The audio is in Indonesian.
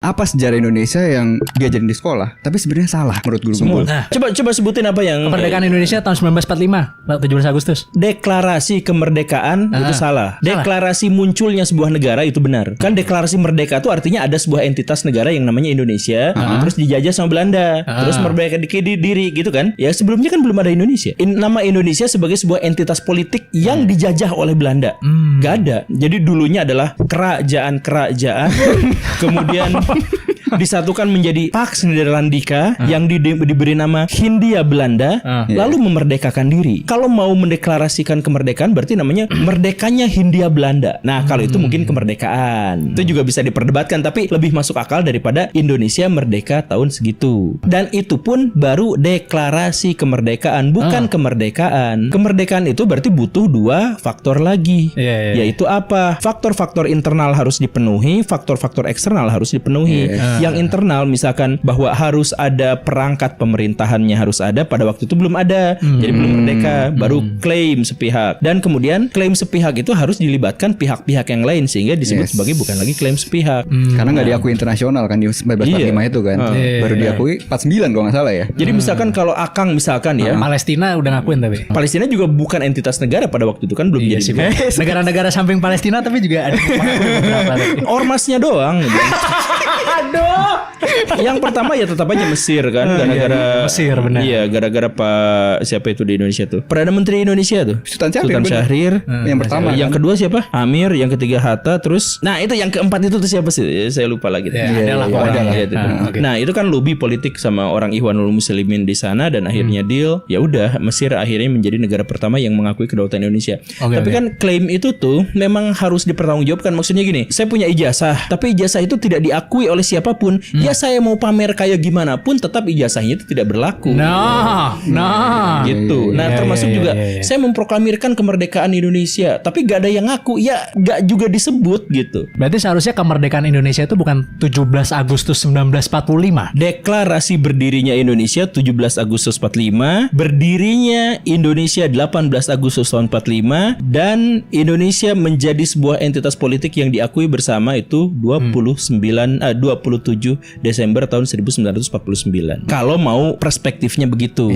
apa sejarah Indonesia yang diajarin di sekolah tapi sebenarnya salah menurut guru-guru. Nah, coba sebutin apa yang Kemerdekaan Indonesia tahun 1945, 17 Agustus. deklarasi kemerdekaan itu salah. Deklarasi munculnya sebuah negara itu benar. Kan deklarasi merdeka itu artinya ada sebuah entitas negara yang namanya Indonesia, terus dijajah sama Belanda, terus merdeka diri gitu kan. Ya sebelumnya kan belum ada Indonesia. Nama Indonesia sebagai sebuah entitas politik yang dijajah oleh Belanda. Gak ada. Jadi dulunya adalah kerajaan kemudian disatukan menjadi Pax Nederlandica yang diberi nama Hindia Belanda, lalu memerdekakan diri. Kalau mau mendeklarasikan kemerdekaan berarti namanya merdekanya Hindia Belanda. Nah, kalau itu mungkin kemerdekaan. Itu juga bisa diperdebatkan, tapi lebih masuk akal daripada Indonesia merdeka tahun segitu. Dan itu pun baru deklarasi kemerdekaan, bukan kemerdekaan. Kemerdekaan itu berarti butuh dua faktor lagi. Yaitu apa? Faktor-faktor internal harus dipenuhi, faktor-faktor eksternal harus dipenuhi. Yang internal misalkan bahwa harus ada perangkat pemerintahannya harus ada, pada waktu itu belum ada. Jadi belum merdeka, baru klaim sepihak. Dan kemudian klaim sepihak itu harus dilibatkan pihak-pihak yang lain sehingga disebut sebagai bukan lagi klaim sepihak. Karena nggak diakui internasional kan di 1945 itu kan. Baru diakui 49 kalau nggak salah ya. Jadi misalkan kalau Akang misalkan ya, Palestina udah ngakuin tapi. Palestina juga bukan entitas negara pada waktu itu kan, belum jadi sih. Negara-negara samping Palestina tapi juga ada beberapa. Ormasnya doang. Aduh. Yang pertama ya tetap aja Mesir kan, gara-gara Mesir benar. Iya, gara-gara Pak siapa itu di Indonesia tuh? Perdana Menteri Indonesia tuh. Sultan Sultan Syahrir. Yang pertama. Yang kedua siapa? Amir, yang ketiga Hatta, terus nah itu yang keempat itu tuh siapa sih? Saya lupa lagi. Nah, itu kan lobby politik sama orang Ikhwanul Muslimin di sana dan akhirnya deal. Ya udah, Mesir akhirnya menjadi negara pertama yang mengakui kedaulatan Indonesia. Tapi kan klaim itu tuh memang harus dipertanggungjawabkan. Maksudnya gini, saya punya ijazah, tapi ijazah itu tidak diakui oleh siapapun. Ya saya mau pamer kayak gimana pun tetap ijazahnya itu tidak berlaku. Gitu. Nah, termasuk juga saya memproklamirkan kemerdekaan Indonesia, tapi gak ada yang ngaku. Ya gak juga disebut gitu. Berarti seharusnya kemerdekaan Indonesia itu bukan 17 Agustus 1945. Deklarasi berdirinya Indonesia 17 Agustus 45, berdirinya Indonesia 18 Agustus tahun 45, dan Indonesia menjadi sebuah entitas politik yang diakui bersama itu 27 Desember tahun 1949. Kalau mau perspektifnya begitu.